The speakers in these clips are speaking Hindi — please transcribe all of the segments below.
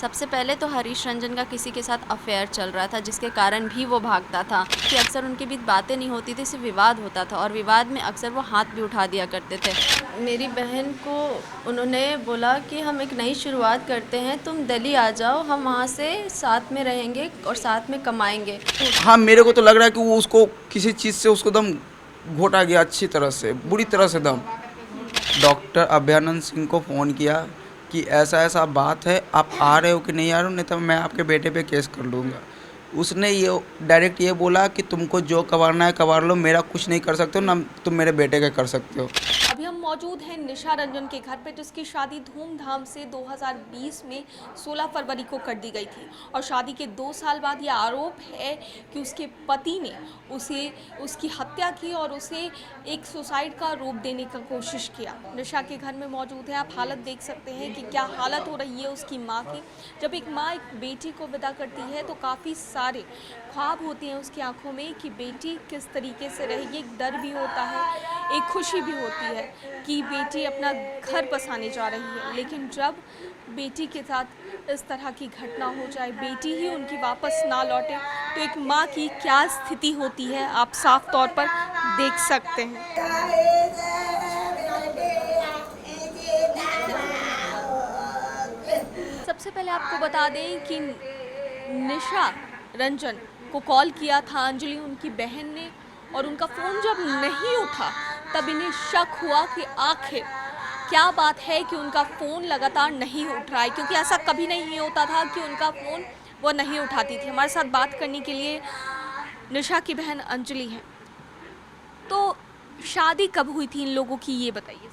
सबसे पहले तो हरीश रंजन का किसी के साथ अफेयर चल रहा था, जिसके कारण भी वो भागता था कि अक्सर उनके बीच बातें नहीं होती थी, सिर्फ विवाद होता था और विवाद में अक्सर वो हाथ भी उठा दिया करते थे। मेरी बहन को उन्होंने बोला कि हम एक नई शुरुआत करते हैं, तुम दिल्ली आ जाओ, हम वहाँ से साथ में रहेंगे और साथ में कमाएंगे। हाँ, मेरे को तो लग रहा है कि वो उसको किसी चीज़ से उसको दम घोटा गया, अच्छी तरह से, बुरी तरह से दम। डॉक्टर अभयानंद सिंह को फ़ोन किया कि ऐसा ऐसा बात है, आप आ रहे हो कि नहीं आ रहे हो, नहीं तो मैं आपके बेटे पे केस कर लूँगा। उसने ये डायरेक्ट ये बोला कि तुमको जो कबारना है कबार लो, मेरा कुछ नहीं कर सकते हो, ना तुम मेरे बेटे का कर सकते हो। अभी हम मौजूद हैं निशा रंजन के घर पे, जिसकी शादी धूमधाम से 2020 में 16 फरवरी को कर दी गई थी और शादी के 2 साल बाद ये आरोप है कि उसके पति ने उसकी हत्या की और उसे एक सुसाइड का रूप देने का कोशिश किया। निशा के घर में मौजूद है, आप हालत देख सकते हैं कि क्या हालत हो रही है उसकी माँ की। जब एक माँ एक बेटी को विदा करती है तो काफ़ी सारे ख्वाब होते हैं उसकी आंखों में कि बेटी किस तरीके से रहेगी। एक डर भी होता है, एक खुशी भी होती है कि बेटी अपना घर बसाने जा रही है, लेकिन जब बेटी के साथ इस तरह की घटना हो जाए, बेटी ही उनकी वापस ना लौटे, तो एक माँ की क्या स्थिति होती है आप साफ तौर पर देख सकते हैं। सबसे पहले आपको बता दें कि निशा रंजन को कॉल किया था अंजलि उनकी बहन ने, और उनका फ़ोन जब नहीं उठा तब इन्हें शक हुआ कि आखिर क्या बात है कि उनका फ़ोन लगातार नहीं उठ रहा है, क्योंकि ऐसा कभी नहीं होता था कि उनका फ़ोन वो नहीं उठाती थी। हमारे साथ बात करने के लिए निशा की बहन अंजलि हैं। तो शादी कब हुई थी इन लोगों की, ये बताइए।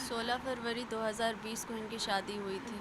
16 फरवरी 2020 को इनकी शादी हुई थी।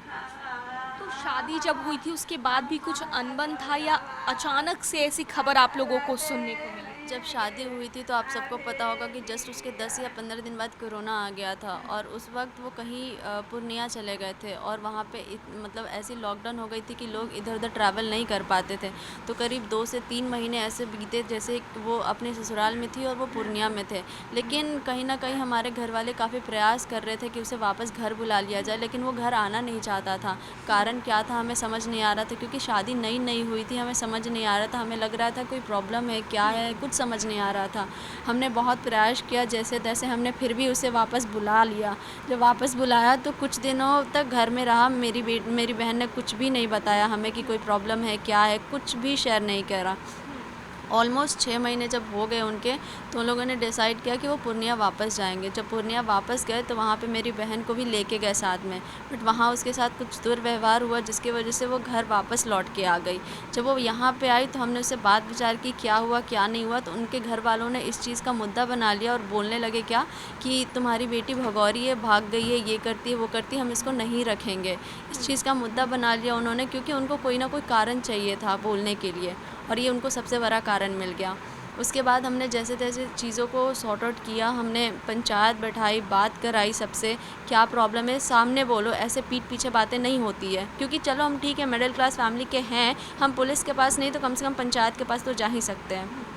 तो शादी जब हुई थी उसके बाद भी कुछ अनबन था या अचानक से ऐसी खबर आप लोगों को सुनने को मिली? जब शादी हुई थी तो आप सबको पता होगा कि जस्ट उसके 10 या 15 दिन बाद कोरोना आ गया था और उस वक्त वो कहीं पूर्णिया चले गए थे और वहाँ पे मतलब ऐसी लॉकडाउन हो गई थी कि लोग इधर उधर ट्रैवल नहीं कर पाते थे। तो करीब 2 से 3 महीने ऐसे बीते जैसे वो अपने ससुराल में थी और वो पूर्णिया में थे। लेकिन कहीं ना कहीं हमारे घर वाले काफ़ी प्रयास कर रहे थे कि उसे वापस घर बुला लिया जाए, लेकिन वो घर आना नहीं चाहता था। कारण क्या था हमें समझ नहीं आ रहा था, क्योंकि शादी नई नई हुई थी, हमें समझ नहीं आ रहा था। हमें लग रहा था कोई प्रॉब्लम है, क्या है, कुछ समझ नहीं आ रहा था। हमने बहुत प्रयास किया, जैसे तैसे हमने फिर भी उसे वापस बुला लिया। जब वापस बुलाया तो कुछ दिनों तक घर में रहा। मेरी बहन ने कुछ भी नहीं बताया हमें कि कोई प्रॉब्लम है, क्या है, कुछ भी शेयर नहीं करा। ऑलमोस्ट 6 महीने जब हो गए उनके, तो उन लोगों ने डिसाइड किया कि वो पूर्णिया वापस जाएंगे। जब पूर्णिया वापस गए तो वहाँ पे मेरी बहन को भी लेके गए साथ में, बट वहाँ उसके साथ कुछ दुर्व्यवहार हुआ जिसकी वजह से वो घर वापस लौट के आ गई। जब वो यहाँ पे आई तो हमने उससे बात विचार की क्या हुआ क्या नहीं हुआ, तो उनके घर वालों ने इस चीज़ का मुद्दा बना लिया और बोलने लगे क्या कि तुम्हारी बेटी भगौरी है, भाग गई है, ये करती है वो करती है, हम इसको नहीं रखेंगे। इस चीज़ का मुद्दा बना लिया उन्होंने, क्योंकि उनको कोई ना कोई कारण चाहिए था बोलने के लिए, और ये उनको सबसे बड़ा कारण मिल गया। उसके बाद हमने जैसे तैसे चीज़ों को सॉर्ट आउट किया, हमने पंचायत बैठाई, बात कराई सबसे, क्या प्रॉब्लम है सामने बोलो, ऐसे पीठ पीछे बातें नहीं होती है। क्योंकि चलो हम ठीक है मिडिल क्लास फैमिली के हैं, हम पुलिस के पास नहीं तो कम से कम पंचायत के पास तो जा ही सकते हैं।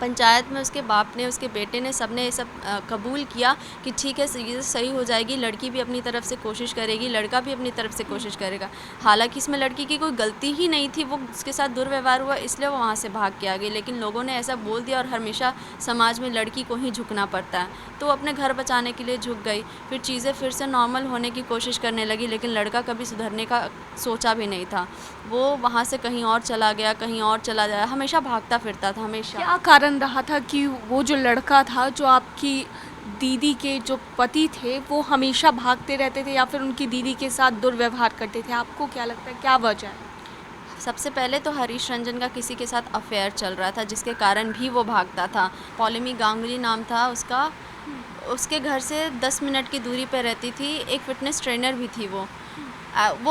पंचायत में उसके बाप ने, उसके बेटे ने, सबने ये सब कबूल किया कि ठीक है ये सही हो जाएगी, लड़की भी अपनी तरफ से कोशिश करेगी, लड़का भी अपनी तरफ से कोशिश करेगा। हालांकि इसमें लड़की की कोई गलती ही नहीं थी, वो उसके साथ दुर्व्यवहार हुआ इसलिए वो वहाँ से भाग के आ गई, लेकिन लोगों ने ऐसा बोल दिया और हमेशा समाज में लड़की को ही झुकना पड़ता है, तो वो अपने घर बचाने के लिए झुक गई। फिर चीज़ें फिर से नॉर्मल होने की कोशिश करने लगी, लेकिन लड़का कभी सुधरने का सोचा भी नहीं था। वो वहाँ से कहीं और चला गया, कहीं और चला जाया, हमेशा भागता फिरता था हमेशा। क्या कारण रहा था कि वो जो लड़का था, जो आपकी दीदी के जो पति थे, वो हमेशा भागते रहते थे या फिर उनकी दीदी के साथ दुर्व्यवहार करते थे? आपको क्या लगता है क्या वजह है? सबसे पहले तो हरीश रंजन का किसी के साथ अफेयर चल रहा था, जिसके कारण भी वो भागता था। पौलमी गांगुली नाम था उसका। उसके घर से 10 मिनट की दूरी पर रहती थी, एक फ़िटनेस ट्रेनर भी थी वो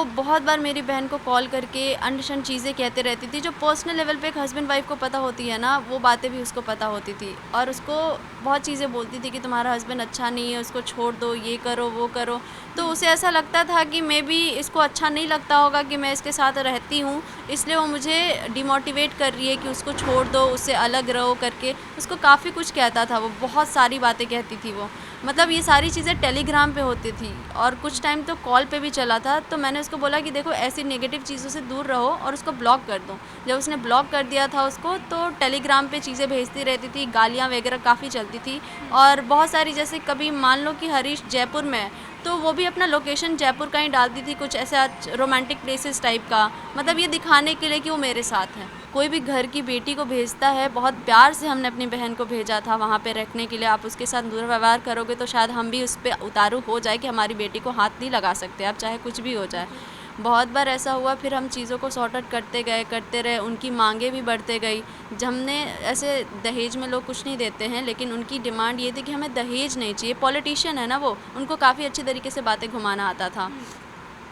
बहुत बार मेरी बहन को कॉल करके अनशन चीज़ें कहते रहती थी, जो पर्सनल लेवल पे एक हस्बैंड वाइफ को पता होती है ना, वो बातें भी उसको पता होती थी। और उसको बहुत चीज़ें बोलती थी कि तुम्हारा हस्बैंड अच्छा नहीं है, उसको छोड़ दो, ये करो वो करो। तो उसे ऐसा लगता था कि मे बी इसको अच्छा नहीं लगता होगा कि मैं इसके साथ रहती हूँ, इसलिए वो मुझे डिमोटिवेट कर रही है कि उसको छोड़ दो, उससे अलग रहो करके। उसको काफ़ी कुछ कहता था वो, बहुत सारी बातें कहती थी वो। मतलब ये सारी चीज़ें टेलीग्राम पे होती थी और कुछ टाइम तो कॉल पे भी चला था। तो मैंने उसको बोला कि देखो ऐसी नेगेटिव चीज़ों से दूर रहो और उसको ब्लॉक कर दो। जब उसने ब्लॉक कर दिया था उसको, तो टेलीग्राम पे चीज़ें भेजती रहती थी, गालियाँ वगैरह काफ़ी चलती थी। और बहुत सारी, जैसे कभी मान लो कि हरीश जयपुर में है, तो वो भी अपना लोकेशन जयपुर का ही डालती थी, कुछ ऐसा रोमांटिक प्लेसेस टाइप का, मतलब ये दिखाने के लिए कि वो मेरे साथ है। कोई भी घर की बेटी को भेजता है, बहुत प्यार से हमने अपनी बहन को भेजा था वहाँ पे रखने के लिए। आप उसके साथ दुर्व्यवहार करोगे तो शायद हम भी उस पर उतारू हो जाए कि हमारी बेटी को हाथ नहीं लगा सकते आप, चाहे कुछ भी हो जाए। बहुत बार ऐसा हुआ, फिर हम चीज़ों को सॉर्ट आउट करते गए, करते रहे, उनकी मांगे भी बढ़ते गई। हमने ऐसे दहेज में लोग कुछ नहीं देते हैं, लेकिन उनकी डिमांड ये थी कि हमें दहेज नहीं चाहिए। पॉलिटिशियन है ना वो, उनको काफ़ी अच्छी तरीके से बातें घुमाना आता था।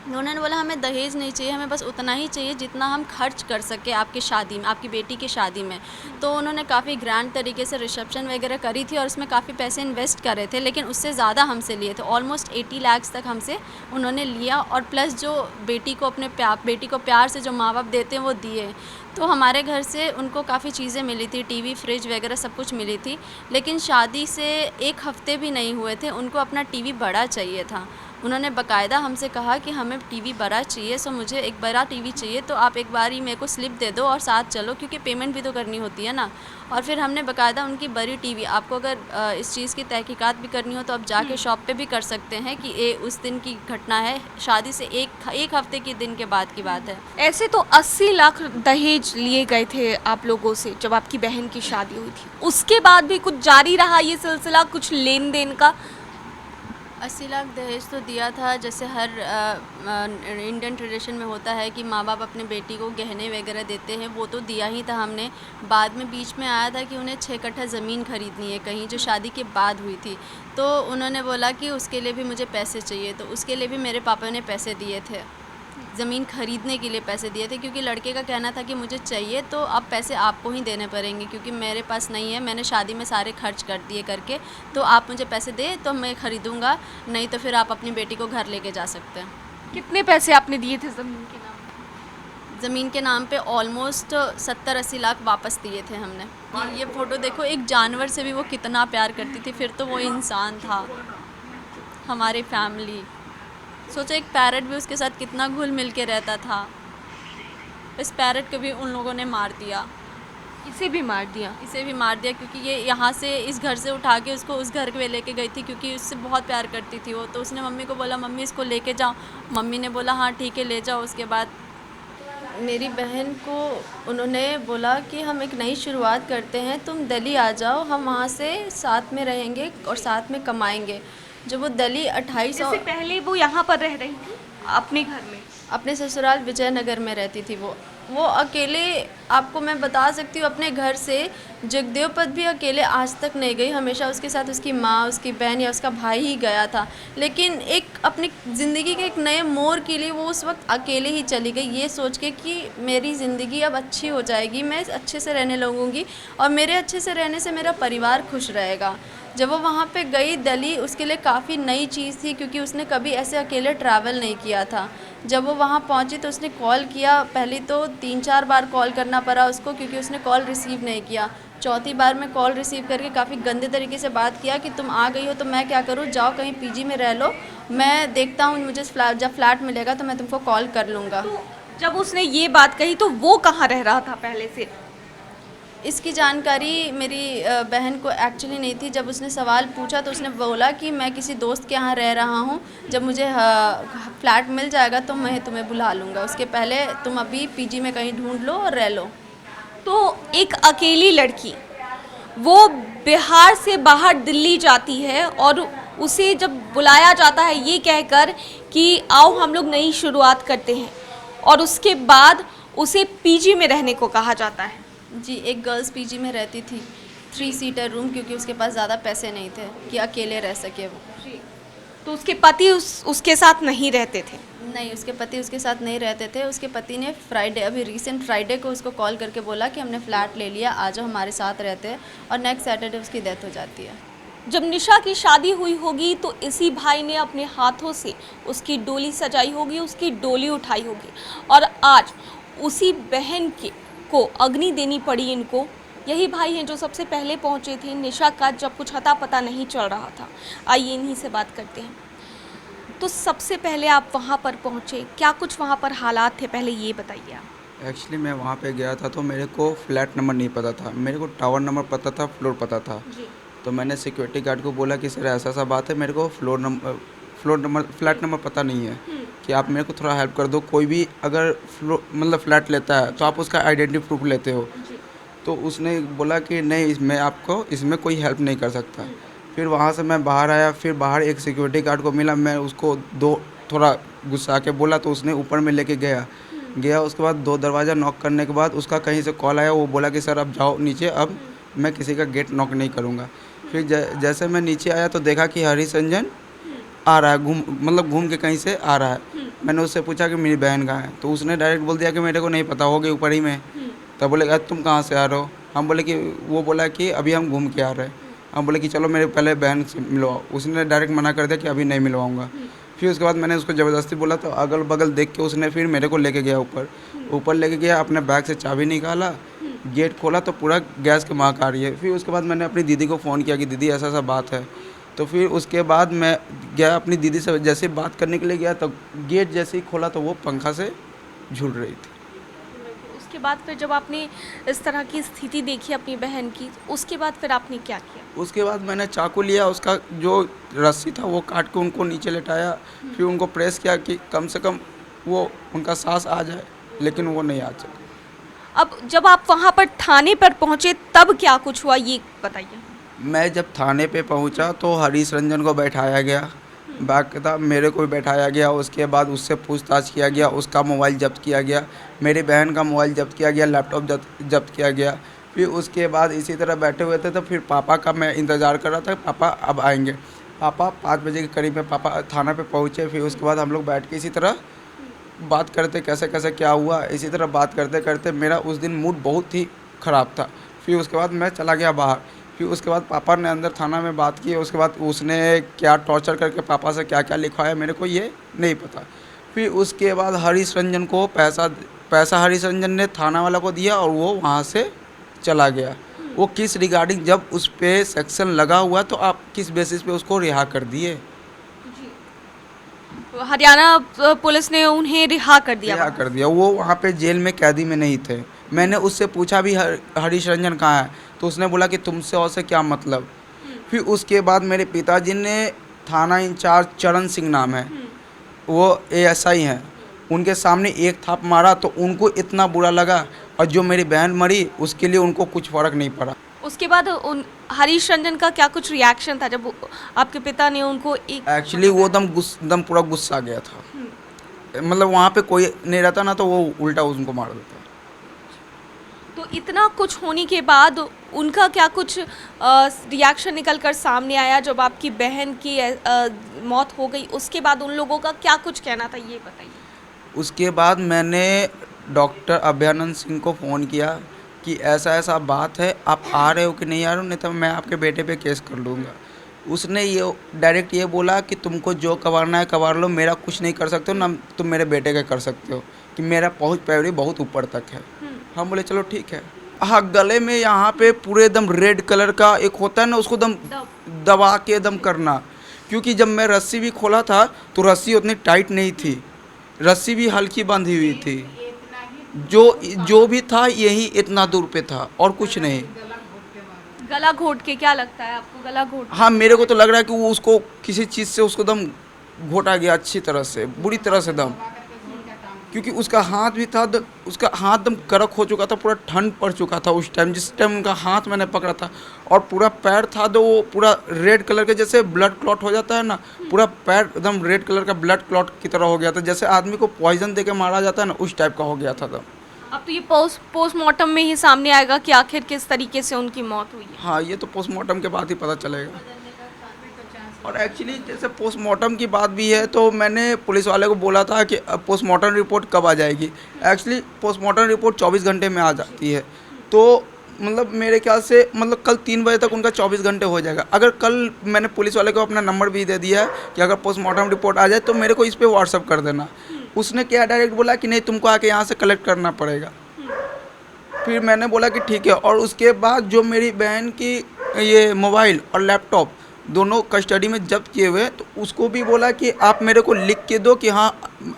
उन्होंने बोला हमें दहेज नहीं चाहिए, हमें बस उतना ही चाहिए जितना हम खर्च कर सके आपकी शादी में, आपकी बेटी की शादी में। तो उन्होंने काफ़ी ग्रैंड तरीके से रिसेप्शन वगैरह करी थी और उसमें काफ़ी पैसे इन्वेस्ट करे थे, लेकिन उससे ज़्यादा हमसे लिए थे। ऑलमोस्ट 80 लाख तक हमसे उन्होंने लिया, और प्लस जो बेटी को बेटी को प्यार से जो माँ बाप देते हैं वो दिए। तो हमारे घर से उनको काफ़ी चीज़ें मिली थी, टीवी, फ्रिज वगैरह सब कुछ मिली थी। लेकिन शादी से 1 हफ़्ते भी नहीं हुए थे, उनको अपना टीवी बड़ा चाहिए था। उन्होंने बाकायदा हमसे कहा कि हमें टीवी बड़ा चाहिए, सो मुझे एक बड़ा टीवी चाहिए, तो आप एक बार ही मेरे को स्लिप दे दो और साथ चलो, क्योंकि पेमेंट भी तो करनी होती है ना। और फिर हमने बाकायदा उनकी बड़ी टीवी, आपको अगर इस चीज़ की तहकीकात भी करनी हो तो आप जाके शॉप पे भी कर सकते हैं कि ये उस दिन की घटना है, शादी से एक हफ्ते के दिन के बाद की बात है। ऐसे तो 80 लाख दहेज लिए गए थे आप लोगों से जब आपकी बहन की शादी हुई थी। उसके बाद भी कुछ जारी रहा ये सिलसिला, कुछ लेन देन का? 80 लाख दहेज तो दिया था, जैसे हर इंडियन ट्रेडिशन में होता है कि माँ बाप अपने बेटी को गहने वगैरह देते हैं, वो तो दिया ही था हमने। बाद में बीच में आया था कि उन्हें 6 कट्ठा ज़मीन खरीदनी है कहीं, जो शादी के बाद हुई थी। तो उन्होंने बोला कि उसके लिए भी मुझे पैसे चाहिए, तो उसके लिए भी मेरे पापा ने पैसे दिए थे, ज़मीन खरीदने के लिए पैसे दिए थे, क्योंकि लड़के का कहना था कि मुझे चाहिए, तो अब पैसे आपको ही देने पड़ेंगे क्योंकि मेरे पास नहीं है, मैंने शादी में सारे खर्च कर दिए करके, तो आप मुझे पैसे दे तो मैं ख़रीदूँगा, नहीं तो फिर आप अपनी बेटी को घर लेके जा सकते हैं। कितने पैसे आपने दिए थे ज़मीन के नाम पे? ज़मीन के नाम पे ऑलमोस्ट 70-80 लाख वापस दिए थे हमने। ये फ़ोटो देखो, एक जानवर से भी वो कितना प्यार करती थी, फिर तो वो इंसान था, हमारी फैमिली। सोचो एक पैरट भी उसके साथ कितना घुल मिल के रहता था, इस पैरट को भी उन लोगों ने मार दिया। इसे भी मार दिया? इसे भी मार दिया क्योंकि ये यहाँ से इस घर से उठा के उसको उस घर पे लेके गई थी, क्योंकि उससे बहुत प्यार करती थी वो। तो उसने मम्मी को बोला मम्मी इसको लेके जाओ, मम्मी ने बोला हाँ ठीक है ले जाओ। उसके बाद मेरी बहन को उन्होंने बोला कि हम एक नई शुरुआत करते हैं, तुम दिल्ली आ जाओ, हम वहाँ से साथ में रहेंगे और साथ में कमाएंगे। जब वो दिल्ली 2800 इससे पहले वो यहाँ पर रह रही थी अपने घर में? अपने ससुराल विजयनगर में रहती थी वो अकेले, आपको मैं बता सकती हूँ, अपने घर से जगदेवपद भी अकेले आज तक नहीं गई, हमेशा उसके साथ उसकी माँ, उसकी बहन या उसका भाई ही गया था। लेकिन एक अपनी ज़िंदगी के एक नए मोड़ के लिए वो उस वक्त अकेले ही चली गई, ये सोच के कि मेरी ज़िंदगी अब अच्छी हो जाएगी, मैं अच्छे से रहने लगूँगी और मेरे अच्छे से रहने से मेरा परिवार खुश रहेगा। जब वो वहाँ पे गई दिल्ली, उसके लिए काफ़ी नई चीज़ थी क्योंकि उसने कभी ऐसे अकेले ट्रैवल नहीं किया था। जब वो वहाँ पहुँची तो उसने कॉल किया, पहले तो 3-4 बार कॉल करना पड़ा उसको क्योंकि उसने कॉल रिसीव नहीं किया। चौथी बार में कॉल रिसीव करके काफ़ी गंदे तरीके से बात किया कि तुम आ गई हो तो मैं क्या करूँ, जाओ कहीं पीजी में रह लो, मैं देखता हूँ मुझे जब फ्लैट मिलेगा तो मैं तुमको कॉल कर लूँगा। तो जब उसने ये बात कही तो वो कहाँ रह रहा था पहले से? इसकी जानकारी मेरी बहन को एक्चुअली नहीं थी। जब उसने सवाल पूछा तो उसने बोला कि मैं किसी दोस्त के यहाँ रह रहा हूँ, जब मुझे फ्लैट मिल जाएगा तो मैं तुम्हें बुला लूँगा, उसके पहले तुम अभी पीजी में कहीं ढूंढ लो और रह लो। तो एक अकेली लड़की वो बिहार से बाहर दिल्ली जाती है और उसे जब बुलाया जाता है ये कहकर कि आओ हम लोग नई शुरुआत करते हैं, और उसके बाद उसे पीजी में रहने को कहा जाता है। जी, एक गर्ल्स पीजी में रहती थी, 3 सीटर रूम, क्योंकि उसके पास ज़्यादा पैसे नहीं थे कि अकेले रह सके वो। तो उसके पति उसके साथ नहीं रहते थे? नहीं, उसके पति उसके साथ नहीं रहते थे। उसके पति ने फ्राइडे, अभी रिसेंट फ्राइडे को उसको कॉल करके बोला कि हमने फ्लैट ले लिया, आ जाओ हमारे साथ रहते हैं, और नेक्स्ट सैटरडे उसकी डेथ हो जाती है। जब निशा की शादी हुई होगी तो इसी भाई ने अपने हाथों से उसकी डोली सजाई होगी, उसकी डोली उठाई होगी, और आज उसी बहन को अग्नि देनी पड़ी इनको यही भाई हैं जो सबसे पहले पहुंचे थे निशा का जब कुछ अता पता नहीं चल रहा था। आइए इन्हीं से बात करते हैं। तो सबसे पहले आप वहां पर पहुंचे, क्या कुछ वहां पर हालात थे, पहले ये बताइए आप। एक्चुअली मैं वहाँ पे गया था तो मेरे को फ्लैट नंबर नहीं पता था, मेरे को टावर नंबर पता था, फ्लोर पता था। जी। तो मैंने सिक्योरिटी गार्ड को बोला कि सर ऐसा ऐसा बात है, मेरे को फ्लोर नंबर फ्लैट नंबर पता नहीं है, कि आप मेरे को थोड़ा हेल्प कर दो। कोई भी अगर मतलब फ्लैट लेता है तो आप उसका आइडेंटिटी प्रूफ लेते हो। जी। तो उसने बोला कि नहीं, इसमें आपको इसमें कोई हेल्प नहीं कर सकता। फिर वहाँ से मैं बाहर आया, फिर बाहर एक सिक्योरिटी गार्ड को मिला, मैं उसको थोड़ा गुस्सा के बोला तो उसने ऊपर में लेके गया। उसके बाद 2 दरवाज़ा नॉक करने के बाद उसका कहीं से कॉल आया, वो बोला कि सर अब जाओ नीचे, अब मैं किसी का गेट नॉक नहीं करूँगा। फिर जैसे मैं नीचे आया तो देखा कि हरीश रंजन आ रहा है, घूम के कहीं से आ रहा है। मैंने उससे पूछा कि मेरी बहन कहाँ है, तो उसने डायरेक्ट बोल दिया कि मेरे को नहीं पता, होगी ऊपर ही में। तब बोले तुम कहाँ से आ रहे हो? हम बोले कि वो बोला कि अभी हम घूम के आ रहे हैं। हम बोले कि चलो मेरे पहले बहन से मिलवाओ। उसने डायरेक्ट मना कर दिया कि अभी नहीं मिलवाऊंगा। फिर उसके बाद मैंने उसको ज़बरदस्ती बोला तो अगल बगल देख के उसने फिर मेरे को लेके गया ऊपर लेके गया, अपने बैग से चाबी निकाला, गेट खोला तो पूरा गैस की महक आ रही है। फिर उसके बाद मैंने अपनी दीदी को फ़ोन किया कि दीदी ऐसा ऐसा बात है। तो फिर उसके बाद मैं गया अपनी दीदी से, जैसे बात करने के लिए गया तो गेट जैसे ही खोला तो वो पंखा से झूल रही थी। उसके बाद फिर जब आपने इस तरह की स्थिति देखी अपनी बहन की, उसके बाद फिर आपने क्या किया? उसके बाद मैंने चाकू लिया, उसका जो रस्सी था वो काट के उनको नीचे लेटाया। फिर उनको प्रेस किया कि कम से कम वो उनका सांस आ जाए, लेकिन वो नहीं आ सका। अब जब आप वहाँ पर थाने पर पहुँचे तब क्या कुछ हुआ, ये बताइए। मैं जब थाने पे पहुंचा तो हरीश रंजन को बैठाया गया, बाकायदा मेरे को भी बैठाया गया। उसके बाद उससे पूछताछ किया गया, उसका मोबाइल जब्त किया गया, मेरी बहन का मोबाइल जब्त किया गया, लैपटॉप जब्त किया गया। फिर उसके बाद इसी तरह बैठे हुए थे तो फिर पापा का मैं इंतज़ार कर रहा था, पापा अब आएंगे। पापा 5 बजे के करीब में पापा थाना पे पहुँचे। फिर उसके बाद हम लोग बैठ के इसी तरह बात करते कैसे कैसे क्या हुआ, इसी तरह बात करते करते मेरा उस दिन मूड बहुत ही ख़राब था। फिर उसके बाद मैं चला गया बाहर। फिर उसके बाद पापा ने अंदर थाना में बात की। उसके बाद उसने क्या टॉर्चर करके पापा से क्या क्या लिखवाया मेरे को ये नहीं पता। फिर उसके बाद हरीश रंजन को पैसा हरीश रंजन ने थाना वाला को दिया और वो वहाँ से चला गया। वो किस रिगार्डिंग, जब उस पर सेक्शन लगा हुआ तो आप किस बेसिस पे उसको रिहा कर दिए? हरियाणा पुलिस ने उन्हें रिहा कर दिया। वो वहाँ पे जेल में कैदी में नहीं थे। मैंने उससे पूछा भी हरीश रंजन कहाँ है, तो उसने बोला कि तुमसे और से क्या मतलब। फिर उसके बाद मेरे पिताजी ने थाना इंचार्ज चरण सिंह नाम है, वो ASI हैं, उनके सामने एक थाप मारा तो उनको इतना बुरा लगा, और जो मेरी बहन मरी उसके लिए उनको कुछ फ़र्क नहीं पड़ा। उसके बाद उन हरीश रंजन का क्या कुछ रिएक्शन था जब आपके पिता ने उनको एक्चुअली वो दम पूरा गुस्सा गया था। मतलब वहाँ पे कोई नहीं रहता ना तो वो उल्टा उनको मार देता। तो इतना कुछ होने के बाद उनका क्या कुछ रिएक्शन निकल कर सामने आया जब आपकी बहन की मौत हो गई? उसके बाद उन लोगों का क्या कुछ कहना था, ये बताइए। उसके बाद मैंने डॉक्टर अभ्यानंद सिंह को फ़ोन किया कि ऐसा ऐसा बात है, आप आ रहे हो कि नहीं आ रहे हो, नहीं तो मैं आपके बेटे पे केस कर लूँगा। उसने ये डायरेक्ट ये बोला कि तुमको जो कबारना है कबार लो, मेरा कुछ नहीं कर सकते हो, ना तुम मेरे बेटे का कर सकते हो, कि मेरा पहुँच पैरी बहुत ऊपर तक है। हम बोले चलो ठीक है। हाँ, गले में यहाँ पे पूरे एकदम रेड कलर का एक होता है ना, उसको दम दबा के एकदम करना, क्योंकि जब मैं रस्सी भी खोला था तो रस्सी उतनी टाइट नहीं थी, रस्सी भी हल्की बांधी हुई थी। जो भी था यही इतना दूर पे था और कुछ नहीं। गला घोट के? क्या लगता है आपको गला घोट? हाँ, मेरे को तो लग रहा है कि वो उसको किसी चीज़ से उसको दम घोटा गया, अच्छी तरह से, बुरी तरह से दम, क्योंकि उसका हाथ भी था, उसका हाथ दम कड़क हो चुका था, पूरा ठंड पड़ चुका था उस टाइम, जिस टाइम उनका हाथ मैंने पकड़ा था। और पूरा पैर था तो वो पूरा रेड कलर के, जैसे ब्लड क्लॉट हो जाता है ना, पूरा पैर एकदम रेड कलर का ब्लड क्लॉट की तरह हो गया था, जैसे आदमी को पॉइजन दे के मारा जाता है ना, उस टाइप का हो गया था दम। अब तो ये पोस्टमार्टम में ही सामने आएगा कि आखिर किस तरीके से उनकी मौत हुई है। हाँ, ये तो पोस्टमार्टम के बाद ही पता चलेगा। और एक्चुअली जैसे पोस्टमार्टम की बात भी है तो मैंने पुलिस वाले को बोला था कि अब पोस्टमार्टम रिपोर्ट कब आ जाएगी। एक्चुअली पोस्टमार्टम रिपोर्ट 24 घंटे में आ जाती है, तो मतलब मेरे ख्याल से मतलब कल 3 बजे तक उनका 24 घंटे हो जाएगा। अगर कल मैंने पुलिस वाले को अपना नंबर भी दे दिया है कि अगर पोस्टमार्टम रिपोर्ट आ जाए तो मेरे को इस पर व्हाट्सअप कर देना। उसने क्या डायरेक्ट बोला कि नहीं, तुमको आके यहाँ से कलेक्ट करना पड़ेगा। फिर मैंने बोला कि ठीक है। और उसके बाद जो मेरी बहन की ये मोबाइल और लैपटॉप दोनों कस्टडी में जब्त किए हुए, तो उसको भी बोला कि आप मेरे को लिख के दो कि हाँ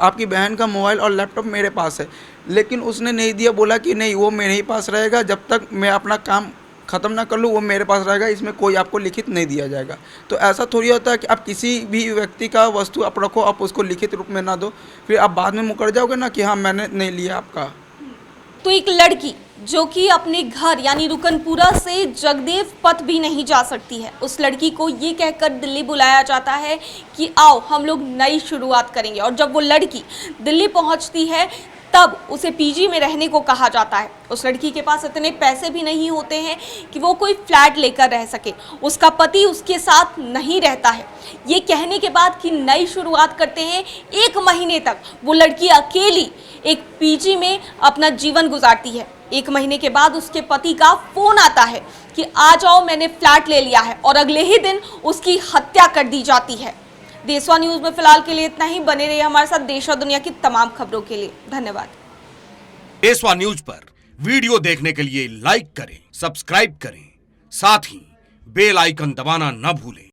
आपकी बहन का मोबाइल और लैपटॉप मेरे पास है। लेकिन उसने नहीं दिया, बोला कि नहीं वो मेरे ही पास रहेगा, जब तक मैं अपना काम ख़त्म ना कर लूँ वो मेरे पास रहेगा, इसमें कोई आपको लिखित नहीं दिया जाएगा। तो ऐसा थोड़ी होता है कि आप किसी भी व्यक्ति का वस्तु आप रखो, आप उसको लिखित रूप में ना दो, फिर आप बाद में मुकर जाओगे ना कि हाँ मैंने नहीं लिया आपका। तो एक लड़की जो कि अपने घर यानी रुकनपुरा से जगदेव पथ भी नहीं जा सकती है, उस लड़की को ये कहकर दिल्ली बुलाया जाता है कि आओ हम लोग नई शुरुआत करेंगे। और जब वो लड़की दिल्ली पहुंचती है तब उसे पीजी में रहने को कहा जाता है। उस लड़की के पास इतने पैसे भी नहीं होते हैं कि वो कोई फ्लैट लेकर रह सके, उसका पति उसके साथ नहीं रहता है। ये कहने के बाद कि नई शुरुआत करते हैं, 1 महीने तक वो लड़की अकेली एक पीजी में अपना जीवन गुजारती है। 1 महीने के बाद उसके पति का फोन आता है कि आ जाओ मैंने फ्लैट ले लिया है, और अगले ही दिन उसकी हत्या कर दी जाती है। देशवा न्यूज में फिलहाल के लिए इतना ही। बने रहिए हमारे साथ देश और दुनिया की तमाम खबरों के लिए। धन्यवाद। देशवा न्यूज पर वीडियो देखने के लिए लाइक करें, सब्सक्राइब करें, साथ ही बेल आइकन दबाना न भूलें।